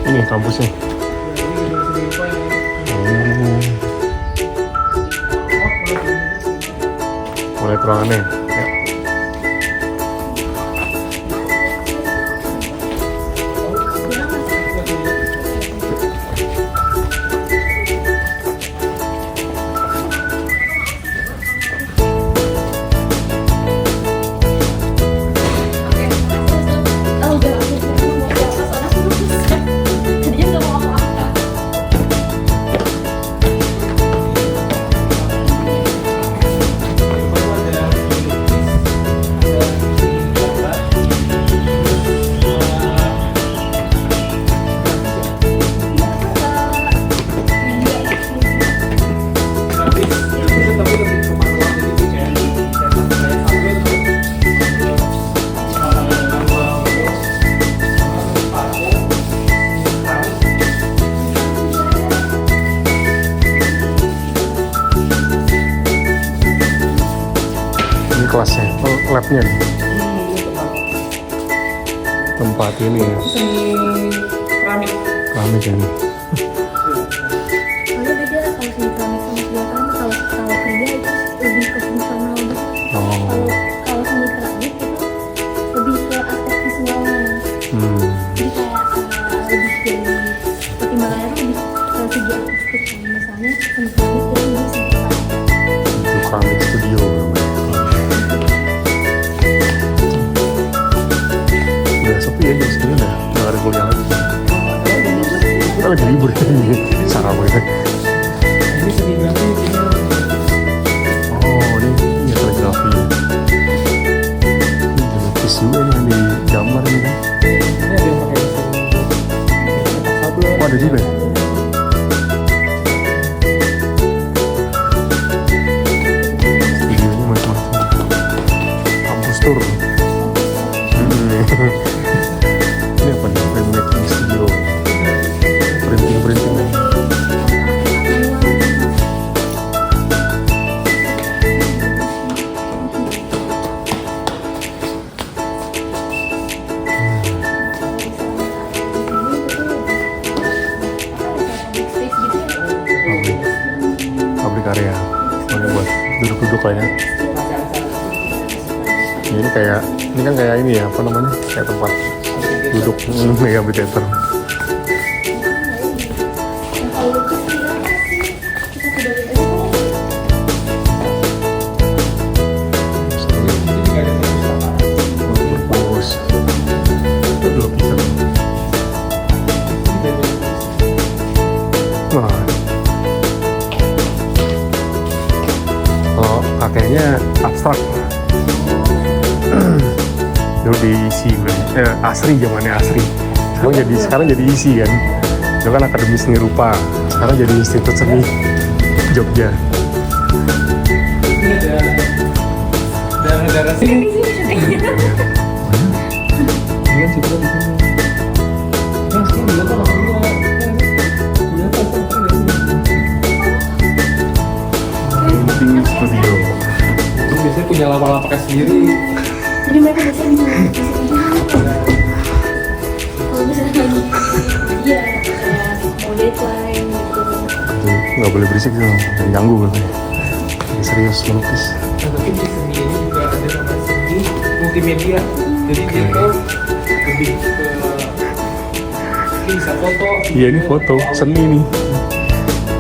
ini kampusnya. Mulai ruangannya. Ya. Kelasnya, labnya nih. Tempat ini ya. Seni keramik. Keramik ini. Kalau beda kalau seni keramik sama seni keramik kalau kerja itu lebih ke fungsional gitu. Oh. Kalau seni keramik itu lebih ke aspek visualnya. Jadi kayak lebih dari pertimbangannya tuh lebih ke segi akustik. Misalnya seni keramik itu lebih segi Itu keramik studio. Sepi ya jam segini udah ada kuliah lagi. Kita lagi libur ini, sarap gitu. Ini seni grafis ini. Oh ini kaligrafi. Ini lukis juga nih yang di gambar ini kan. Ini ada yang pakai mesin sablon. Oh ada juga ya? Studionya macam-macam. Kampus tour. Ini apa nih? Filmmaking studio. Printing. Pabrik karya. Ini buat duduk-duduk lah ya. Ini kan kayak ini ya, apa namanya? Kayak tempat duduk mega theater. Kalau pakainya abstrak. Dulu diisi asri, zamannya asri. Sekarang jadi isi kan. Itu kan Akademi Seni Rupa. Sekarang jadi Institut Seni Jogja. Ini ada darah-darah sini. Ini kan juga di sini. Nah, sini dia kan Printing studio. ini biasanya punya lapak-lapaknya sendiri. Jadi mereka biasanya kalau misalnya lagi iya mau deadline gitu. Nggak boleh berisik tuh, jadi ganggu gitu. Jadi serius melukis. Nah, tapi di seni ini juga ada namanya seni multimedia. Jadi dia tuh lebih ke ini bisa foto. Iya ini foto, seni nih.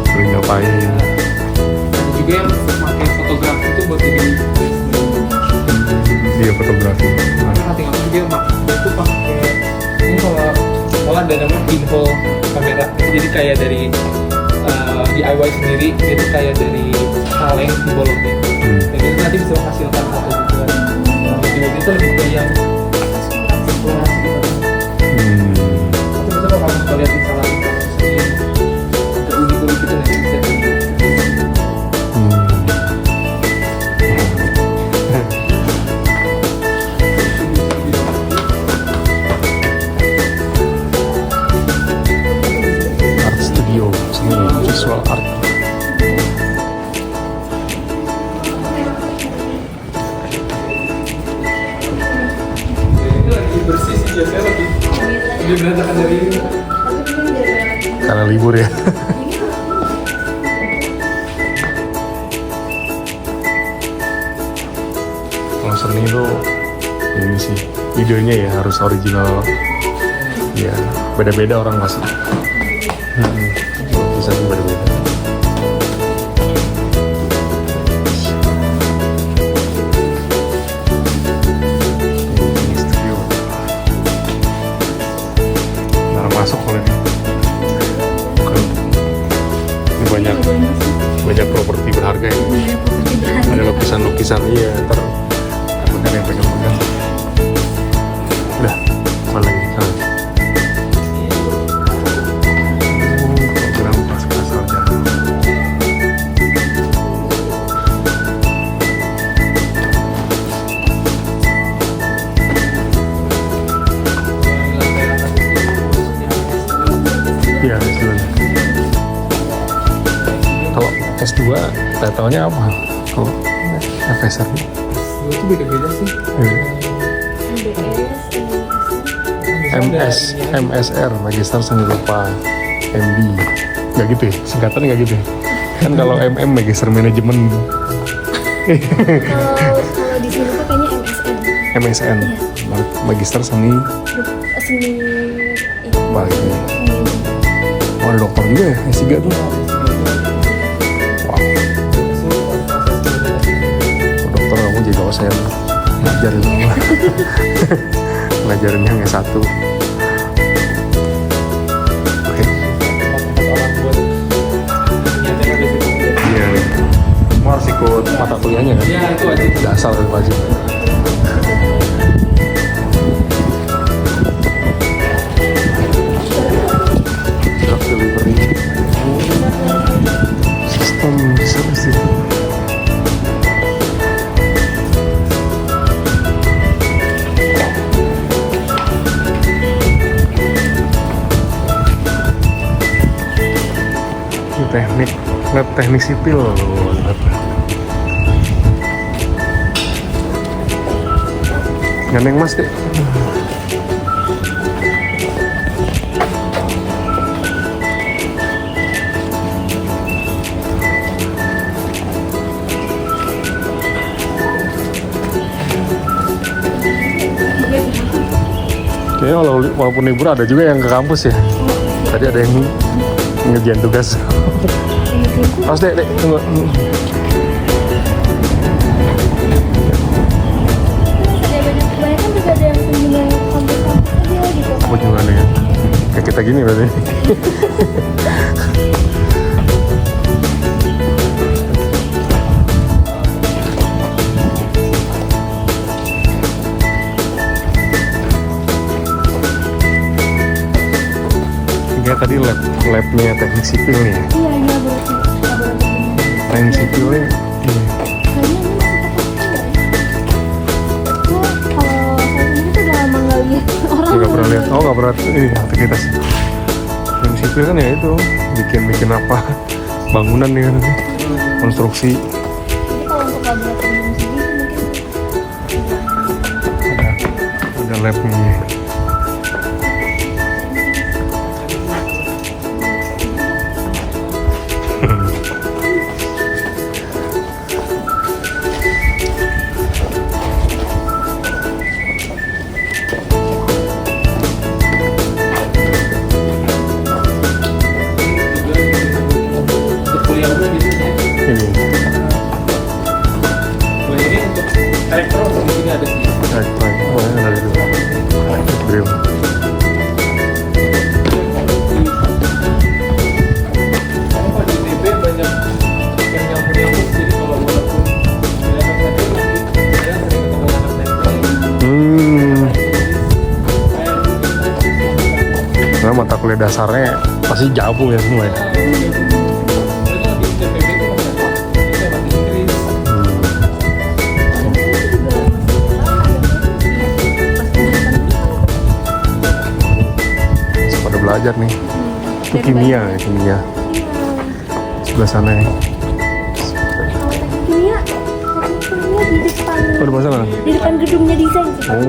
Lagi ngapain? Ada juga yang pakai fotografi itu buat jadi Iya fotografi. karena hati-hati dia itu pakai ini kalau ada namanya pinhole kamera. Jadi kayak dari DIY sendiri, itu kayak dari kaleng dibolokin. Dan itu nanti bisa menghasilkan foto juga. Jadi itu lebih ke yang eksplorasi gitu. Tapi bisa kalau kamu lihat instalasi kamu sendiri terunik-unik gitu nanti bisa di Art studio, seni visual art. bersih sih biasanya lebih berantakan dari ini. Tapi Karena libur ya. Kalau seni itu ini sih idenya ya harus original. Ya beda-beda orang pasti. Bisa beda-beda. Ini studio. Nah, masuk oleh ini. Bukan. Ini banyak properti berharga ini. Ada lukisan-lukisan iya ntar bener yang pegang-pegang. Udah, apa lagi? Program pasca sarjana. Iya, S2. Kalau S2, title-nya apa? Kalau FSR? Dua tuh beda-beda sih. MSR, Magister Seni Rupa, MB. Nggak gitu ya? Singkatannya nggak gitu ya? Kan kalau MM, Magister Manajemen. Kalau di sini tuh kayaknya MSN. MSN, Magister Seni Seni Bali. Oh, ada dokter juga ya, S3 tuh. Wow, dokter kamu jadi dosen. Ngajarin semua. Ngajarin yang S1. Oke. Iya. Kamu harus ikut mata kuliahnya kan? Ya itu wajib. Dasar dan wajib. Drug delivery. Sistem service itu. Teknik lab teknik sipil gandeng mas deh. Kayaknya walaupun libur ada juga yang ke kampus ya. Tadi ada yang ngerjain tugas. Mas dek, tunggu. Banyak kan juga ada yang kunjungan kampus-kampus aja gitu. Kunjungannya ya. Kayak kita gini berarti. Kayak tadi labnya teknik sipil nih. Iya, berarti. Teknik sipilnya. Iya. Kayaknya ini masih tetap ya. Kalau saya sendiri tuh udah lama nggak lihat orang. Nggak pernah lihat. Oh, nggak pernah ini aktivitas. Teknik sipil kan ya itu bikin apa bangunan ya nanti konstruksi. Jadi kalau untuk laboratorium sendiri mungkin Ada labnya. Untuk kuliah gue biasanya. Ini. Kuliah ini untuk elektro di sini ada sih. Oh, yang ada itu. Electric drill. Karena kalau di ITB banyak yang nyampur-nyampur, jadi kalau walaupun kelihatan saja masih saya sering ketemu anak teknik. Karena mata kuliah dasarnya pasti jago ya semua ya. Pada belajar nih. Itu kimia ya, kimia. Sebelah sana ya. kimia di depan Oh, di sana. gedungnya desain sih. Oh,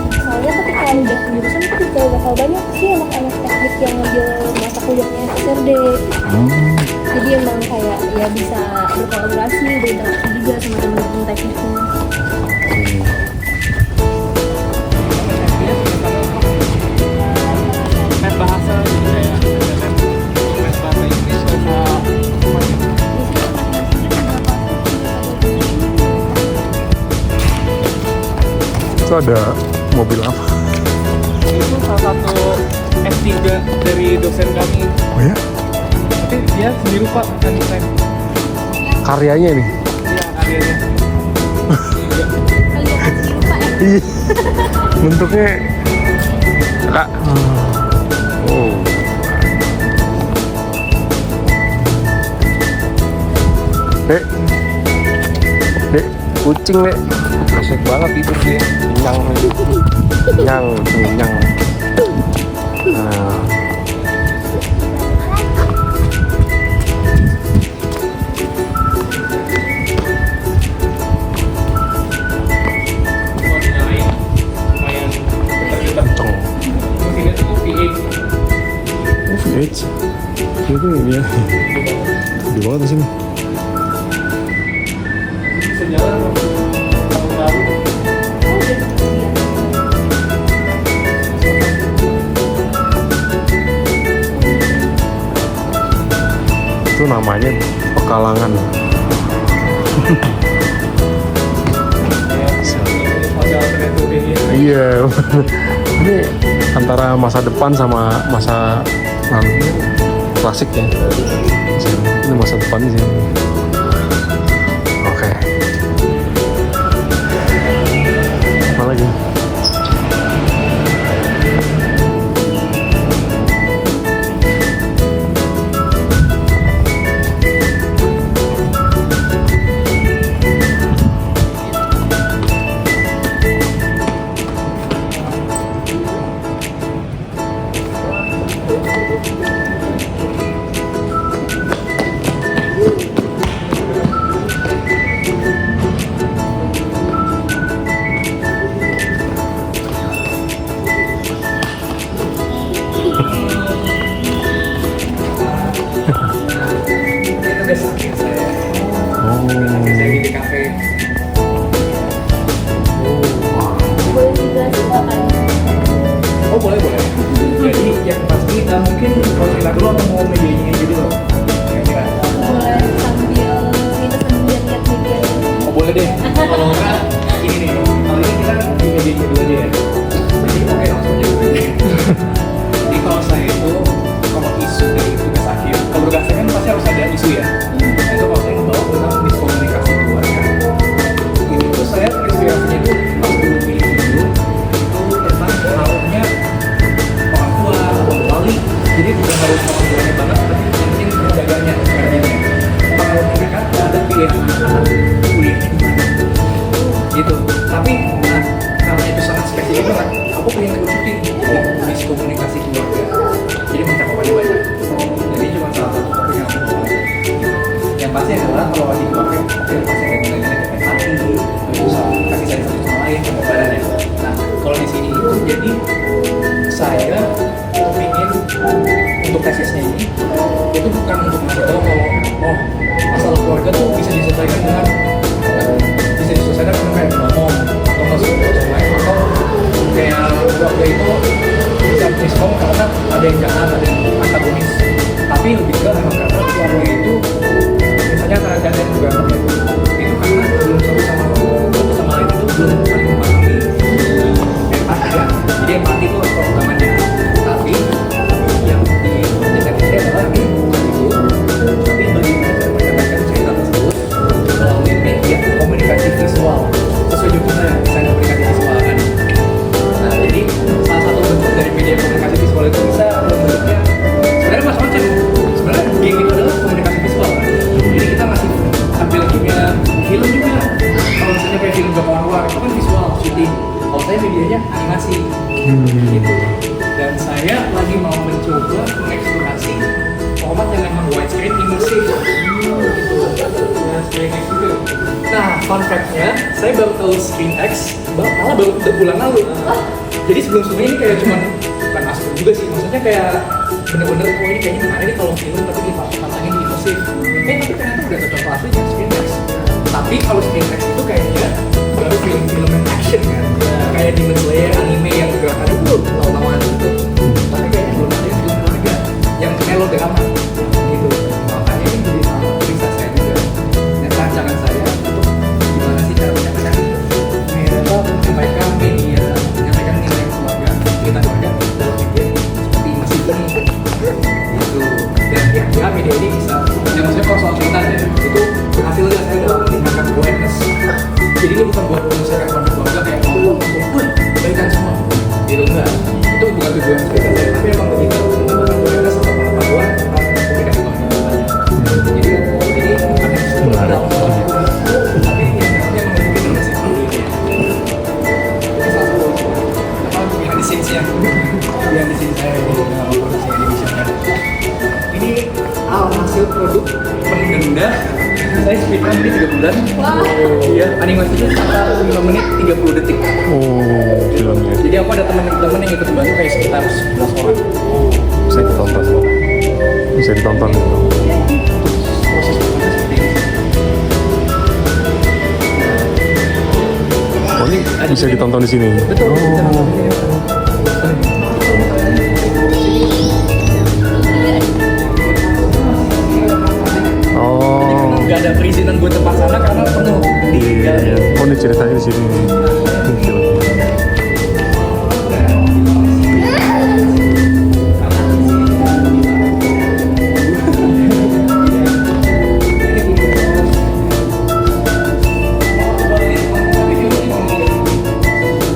Soalnya ketika pindah jurusan itu juga bakal banyak sih anak-anak teknik yang ngambil mata kuliahnya SRD. Jadi emang kayak ya bisa berkolaborasi, berinteraksi juga sama teman-teman tekniknya. Mes bahasa gitu kayak mes bahasa Inggris sama Itu ada mobil apa? itu salah satu S3 dari dosen kami. Oh ya? Tapi dia sendiri pak bukan desain. Karyanya nih? Iya akhirnya. Kalian kasih lupa ya. Iya. Bentuknya kak. Oh. Dek, dek, kucing dek, asik banget hidup dia, kenyang, kenyang. Nah. Kalau dinyalain lumayan terlibat. Kenceng. Mesinnya tuh V8. Oh, VH. Itu ini ya. Gede banget di sini. Bisa jalan tahun baru. Itu namanya Pekalangan. Model metode ini. Iya. Ini antara masa depan sama masa lalu klasik ya. Ini masa depan sih. Oke. Apa lagi? Itu best akhir saya. Oh. Akhir saya di kafe. Boleh dijelasin nggak kan? Oh boleh boleh. Jadi yang pasti mungkin kalau kita dulu atau mau medianya gitu loh. Kira-kira. Boleh sambil kita sambil lihat media. Oh boleh deh. Kalau enggak ini nih. Kalau ini kita di medianya dulu aja ya. Jadi oke langsung aja. Jadi kalau saya itu kalau isu dari tugas akhir, kalau tugas akhir kan pasti harus ada isu ya. Nah itu kalau saya ngebawa tentang miskomunikasi keluarga. Ini tuh saya terinspirasinya tuh pas dulu pilih dulu itu tentang pengaruhnya orang tua, wali. Jadi bukan harus orang tuanya banget, tapi yang penting penjaganya, pengajiannya. Pengaruhnya mereka terhadap pilihan anak kuliahnya gimana. Gitu. Tapi nah, karena itu sangat spesifik banget, aku pengen kerucutin miskomunikasi keluarga. Jadi mencakupannya banyak. Jadi cuma salah satu topik yang aku mau. Yang pasti adalah kalau lagi keluarga, oke pasti ada nilai-nilai empati, bisa kasih sayang satu sama lain, pengorbanannya. Nah, kalau di sini itu jadi saya ingin untuk tesisnya ini itu bukan untuk ngasih tahu kalau oh masalah keluarga tuh bisa diselesaikan dengan kayak ngomong atau masuk ke lain atau kayak keluarga itu bisa miskom karena ada yang jahat, ada yang antagonis. Tapi lebih ke memang karena keluarga itu misalnya antara dan juga ya, itu karena belum satu sama lain itu belum saling memahami empati ya. Jadi empati itu programnya. Tapi yang dijelaskan ini adalah bukan itu, tapi bagaimana cara menyampaikan cerita tersebut melalui media komunikasi visual sesuai judulnya desain komunikasi visual kan. Nah jadi salah satu bentuk dari media komunikasi visual itu bisa bentuknya sebenarnya macam-macam. Sebenarnya game itu adalah komunikasi visual kan. Jadi kita masih tampil gamenya film juga. Kalau misalnya kayak film Joko Anwar itu kan visual syuting. Kalau saya medianya animasi gitu. Dan saya lagi mau mencoba mengeksplorasi format yang memang widescreen immersive gitu. Nah, Screen X juga. Nah, fun fact-nya, saya baru tahu Screen X malah baru 3 bulan lalu. Jadi sebelum-sebelumnya ini kayak cuman bukan aspek juga sih, maksudnya kayak bener-bener oh ini kayaknya menarik nih kalau film tapi dipasangin di imersif. Tapi ternyata udah contoh aslinya Screenx. Tapi kalau Screenx itu kayaknya baru film-film yang action kan, kayak Demon Slayer anime yang gerakannya tuh lawan-lawan gitu. Tapi kayaknya belum ada yang film juga yang melodrama gitu. Makanya ini jadi salah riset saya juga. Dan rancangan saya untuk gimana sih cara menyampaikan menyampaikan media, menyampaikan nilai keluarga, cerita keluarga dalam media seperti imersif learning gitu. Dan kira-kira media ini bisa, ya maksudnya kalau soal cerita ya, itu hasilnya saya dalam meningkatkan awareness. Jadi ini bukan buat menyelesaikan konflik keluarga kayak ngomong baikan semua gitu, enggak. Itu bukan tujuan cerita saya, tapi emang begitu meningkatkan awareness atau pengetahuan tentang komunikasi keluarga. Jadi bukan yang semua dalam tapi yang namanya menunjukkan imersif dulu ini. Ini salah satu behind the scenes-nya, behind the scenes saya di produksi animation kan. Ini hasil produk penggenda saya speedrun di 3 bulan. Iya, animasinya sekitar 5 menit 30 detik. Oh, filmnya. Jadi aku ada temen-temen yang ikut bantu kayak sekitar 11 orang. Bisa ditonton. Bisa ditonton. Proses produknya seperti ini. Oh, ini bisa ditonton di sini. Betul. Oh. Oh. Gak ada perizinan buat tempat sana karena penuh di Iya. Oh, ini ceritanya di sini. Ini film.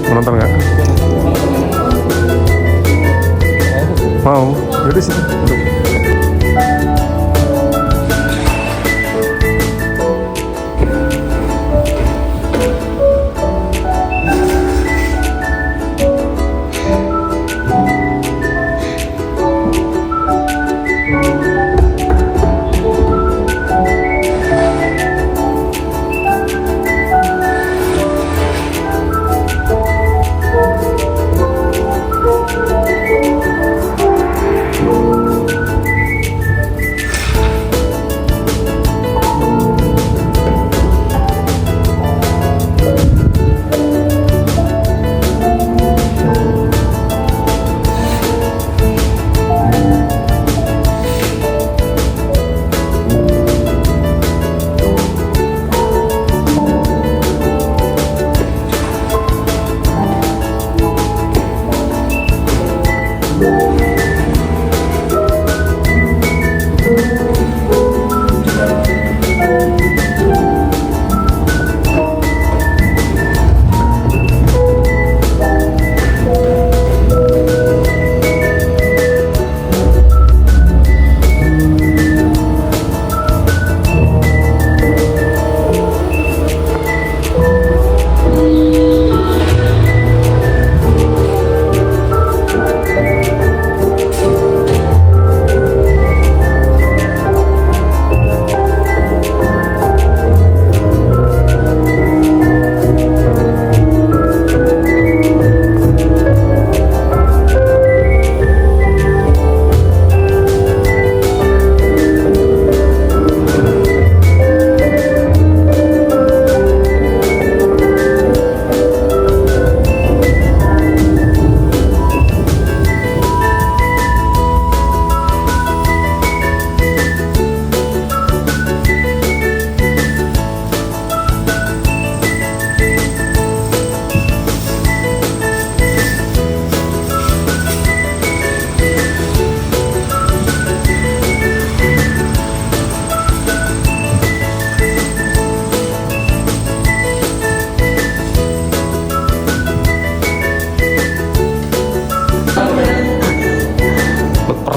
Mau nonton nggak? Mau? Yaudah sih. Duduk.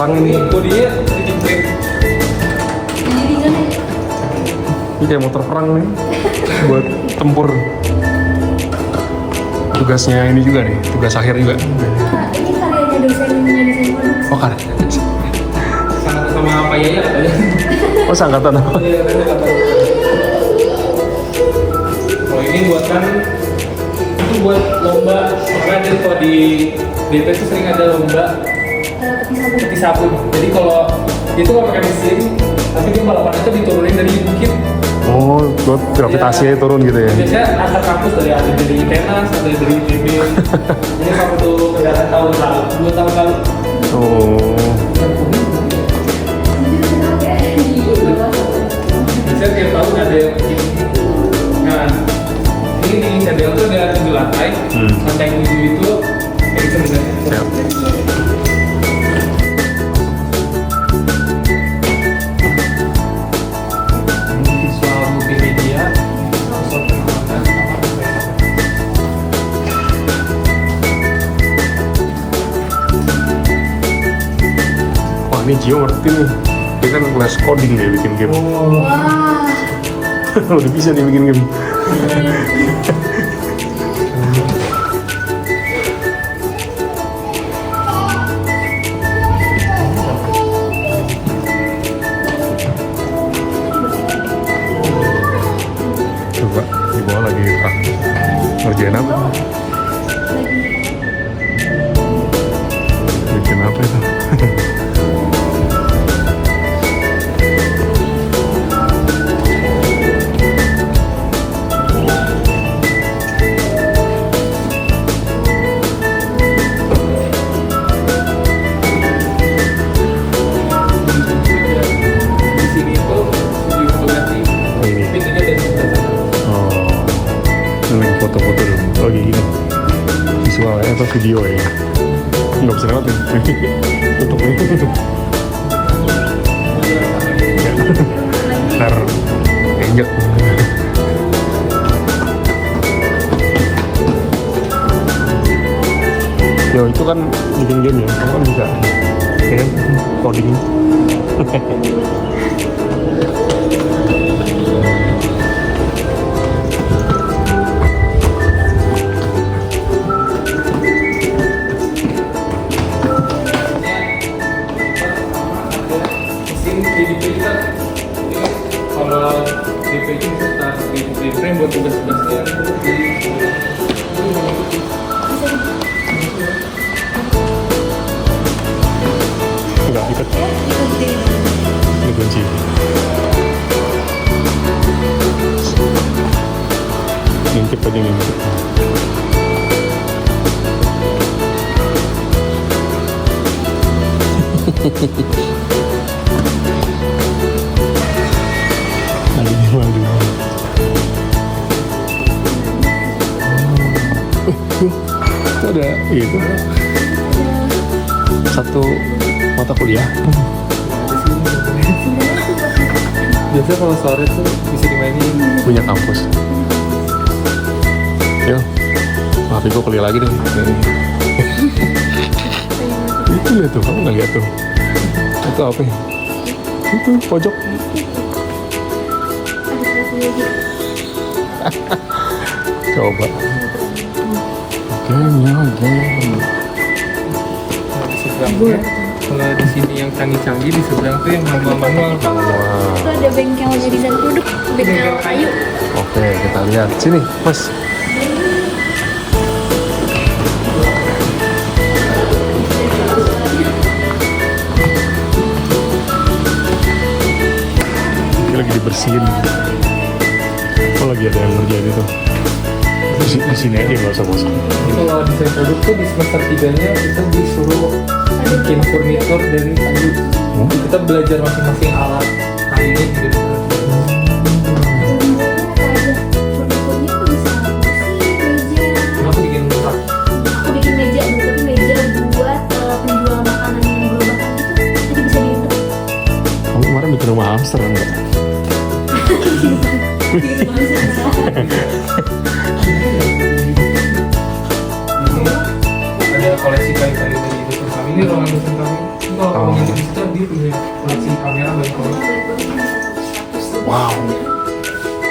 perang ini. Bodinya dijepret. Ini kayak motor perang nih buat tempur. Tugasnya ini juga nih, tugas akhir juga. Ini karyanya dosennya desain produk. Oh, kan? Sama apa ya katanya. Oh, seangkatan apa? Iya, katanya. Kalau ini buatkan itu ini buat lomba. Makanya jadi kalau di DP itu sering ada lomba peti sabun. Jadi kalau itu nggak pakai mesin, tapi dia balapannya itu diturunin dari bukit. Oh, buat gravitasinya turun gitu ya? Biasanya antar kampus ada dari Tenas, ada dari ITB. Ini waktu kegiatan tahun lalu, 2 tahun lalu. Oh, Biasanya tiap tahun ada yang bikin. Nah, ini di CDL itu ada 7 lantai. Lantai 7 itu kayak sebenarnya. siap. Visual multimedia. Wah, ini Gio ngerti nih. Dia kan les coding dia bikin game. Wah, Udah bisa nih bikin game. Coba di bawah lagi ngerjain apa? Bikin apa itu? Di sini itu studio fotografi. Ini. Pintunya dari sebelah sana. Oh, ini foto-foto dulu. Oh gini, visual ya atau video ya? Nggak bisa lewat nih. Tutup ini, tutup. Ya. Ntar injek. Yo itu kan bikin game ya, kamu kan bisa kayak coding. Mesin 3D printer. Ini kalau DP itu kita 3D frame buat tugas-tugasnya. Enggak ikat, ini kunci. Ngintip aja ngintip. Lagi. Itu ada itu satu mata kuliah. Biasanya kalau sore tuh bisa dimainin. Punya kampus. Yo, maafin gue kuliah lagi deh. Itu lihat tuh, kamu nggak lihat tuh? Itu apa? Ya? Itu pojok. Coba. Game. Di seberangnya, kalau di sini yang canggih-canggih, di seberang tuh yang manual-manual. itu ada bengkelnya desain produk, bengkel kayu. Oke, kita lihat. Sini, Mas. Ini lagi dibersihin. Oh, lagi ada yang ngerjain itu. Di sini aja nggak usah masuk. Kalau desain produk tuh di semester 3-nya kita disuruh bikin furnitur dari kayu. Kita belajar masing-masing alat kayunya gitu. Aku bikin rak. Aku bikin meja, tapi meja buat penjual makanan yang gerobak itu, jadi bisa dihitung. Kamu kemarin bikin rumah hamster enggak? Ada koleksi kayu-kayu dari dosen kami. Ini ruangan dosen kami. Kalau kamu nginep di situ, dia punya koleksi kamera banyak banget. Wow.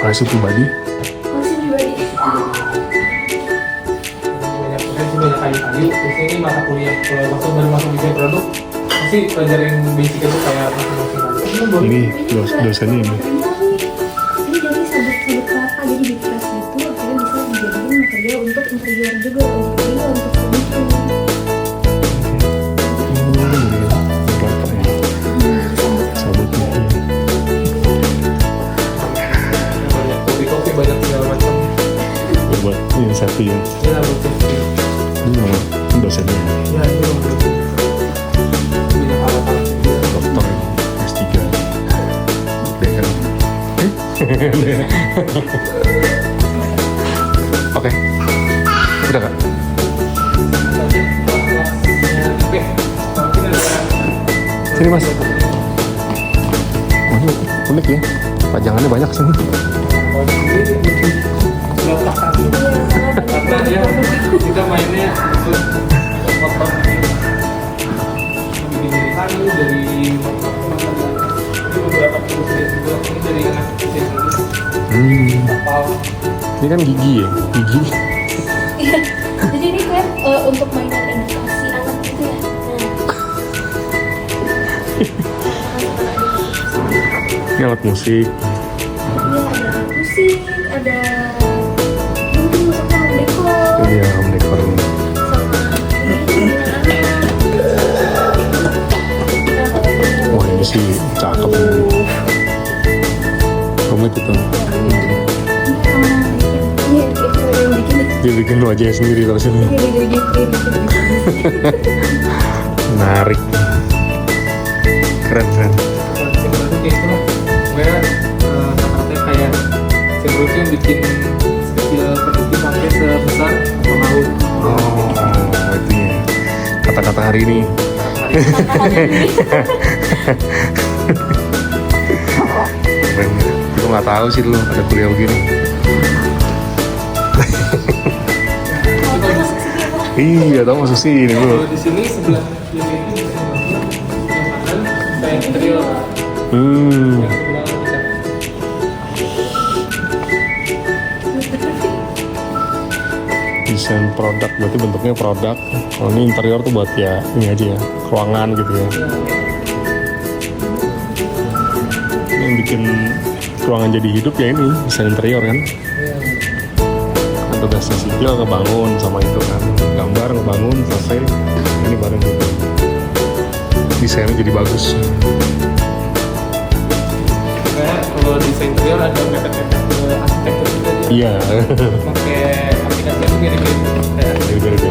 Koleksi pribadi. Masih pribadi. Banyak kayu-kayu. Biasanya ini mata kuliah. Kalau baru masuk desain produk, pasti pelajarin basic itu kayak masing-masing kayu. Ini dosennya ini. Ini dari sabut kelapa, jadi di press itu akhirnya bisa dijadikan material untuk interior juga untuk bikin. Bapak ya. Sahabatnya. banyak kopi banyak segala macam. Buat ini satu ya. Ya betul. Ini nama dosennya. Ya itu betul. Banyak hal-hal. Dokter S3. DM. Oke. Udah kak? Oke. Mungkin ada. Sini mas. Oh, ini unik ya. Pajangannya banyak sini. Oh, ini letakkan. Karena ya kita mainnya untuk motor bikin dari kayu, dari motor ini beberapa proses juga ini dari anak kecil kapal. Ini kan gigi ya, gigi. Iya. Jadi ini kan untuk mainan edukasi anak gitu ya. Ini alat musik. Iya, ada musik, ada mungkin masuknya home decor Iya, home decor. sama Wah ini sih cakep ini. Rumit itu. Iya, itu yang bikin Dia bikin wajahnya sendiri tau sini. Menarik. Keren kan? Sebenarnya kayak itu lah. Gue kata-katanya kayak sebenarnya yang bikin kecil peneliti sampai sebesar pengawut. Oh, itu ya. Kata-kata hari ini. Keren. Gue nggak tahu sih dulu ada kuliah begini. Iya, tahu masuk sini bro. Kalau di sini sebelah kiri itu yang kanan kayak interior. Hmm. Yang sebelah kita. Desain produk berarti bentuknya produk. Kalau ini interior tuh buat ya ini aja ya, ruangan gitu ya. Ini yang bikin ruangan jadi hidup ya ini desain interior kan. Kan tugasnya sipil ngebangun sama itu kan, gambar ngebangun selesai. Ini bareng gitu. Desainnya jadi bagus. Kayak kalau desain interior ada mepet-mepet ke arsitektur juga dia. Iya. Pakai aplikasi yang mirip-mirip kayak Beda-beda.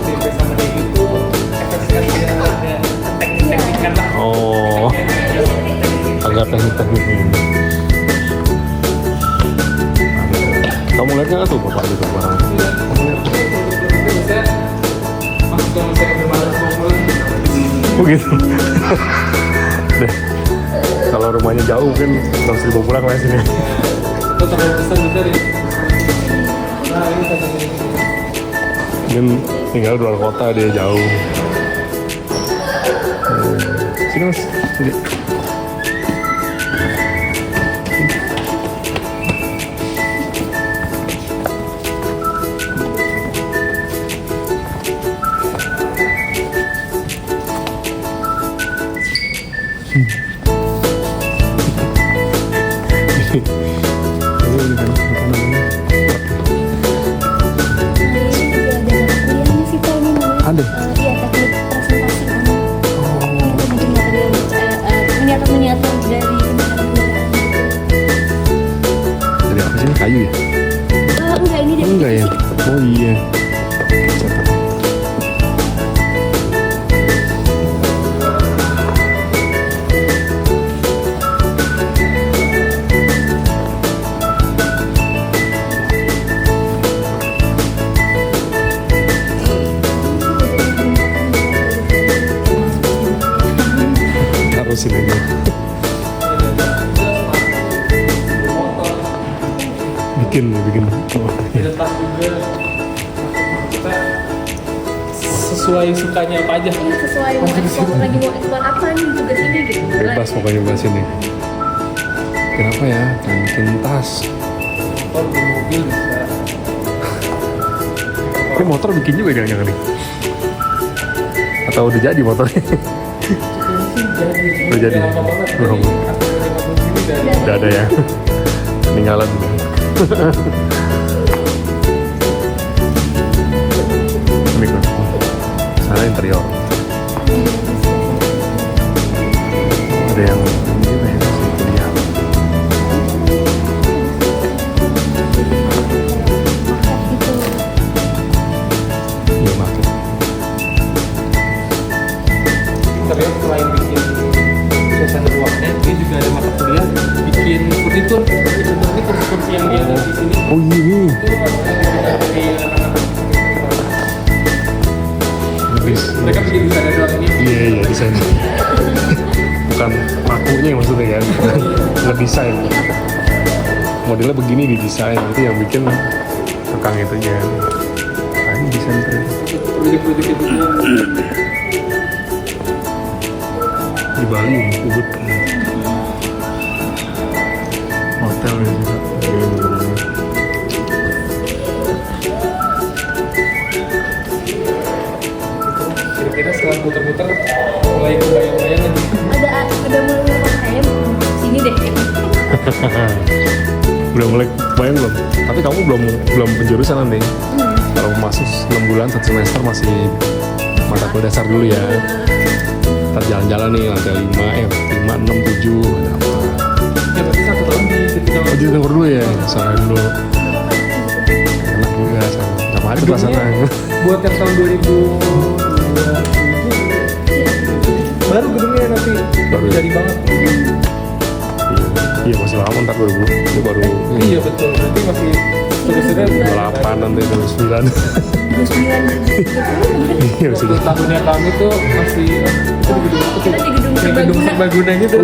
DP sama D itu efeknya dia ada teknik-teknikan lah. Oh, agak teknik-teknik ini. Kamu lihat nggak tuh bapak itu barang? Oh gitu. Deh, kalau rumahnya jauh kan harus dibawa pulang lah sini. Itu terlalu besar ya. Nah ini satu ini. Mungkin tinggal luar kota dia jauh. Sini mas, sini. Ini kan apa namanya? Ada? Iya, teknik presentasi anak. Itu bikin material miniatur dari kendaraan-kendaraan. Dari apa sih? Kayu ya? Enggak, ini dari Enggak ya? Oh iya. Taruh sini aja. Bikin. Oh, iya. Ada tas juga. Kita sesuai sukanya apa aja. Ini sesuai mau ekspor, lagi mau ekspor apa nih juga sini gitu. Bebas pokoknya bahas ini. Kenapa ya? Kan bikin tas. Motor, mobil bisa. Ini motor bikin juga jangan-jangan nih? Atau udah jadi motornya? Udah jadi. Belum. Udah ada ya. Peninggalan. Ini kan. Sana interior. Ada yang ini juga ya, kuliah. Iya market. Interior selain bikin suasana ruangnya, dia juga ada mata kuliah bikin furnitur. Sebenarnya kursi yang dia ada di sini Oh iya nih. itu dari anak-anak. Mereka bikin desain doang ini. Iya desain. Bukan pakunya maksudnya ya, ngedesain. Modelnya begini didesain, itu yang bikin tukang itunya. Nah, ini desain keren. Proyek-proyek itu Di Bali, Ubud. Hotel ya juga. kira-kira setelah muter-muter mulai kebayang-bayang lagi. Ada mulai kayak sini deh. Udah mulai bayang belum? Tapi kamu belum penjurusan nanti. Kalau masuk 6 bulan 1 semester masih mata kuliah dasar dulu ya. Ntar jalan-jalan nih lantai 5, 6, 7 ada apa. Ya berarti 1 tahun di situ. Oh jadi denger dulu ya, sana dulu. Enak juga sana. Gak macet lah sana. Buat yang tahun 2027 baru gedungnya nanti Baru. jadi banget. Iya masih lama ntar 2000. Itu baru Iya betul, berarti masih terus-terusan 28 nanti 29. 29. Iya bisa jadi. tahunnya kami tuh masih itu di gedung apa tuh? Kita di gedung Kayak gedung serbaguna gitu.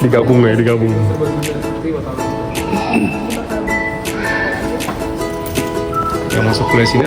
Digabung ya, digabung. Serbaguna seperti waktu Yang masuk kuliah sini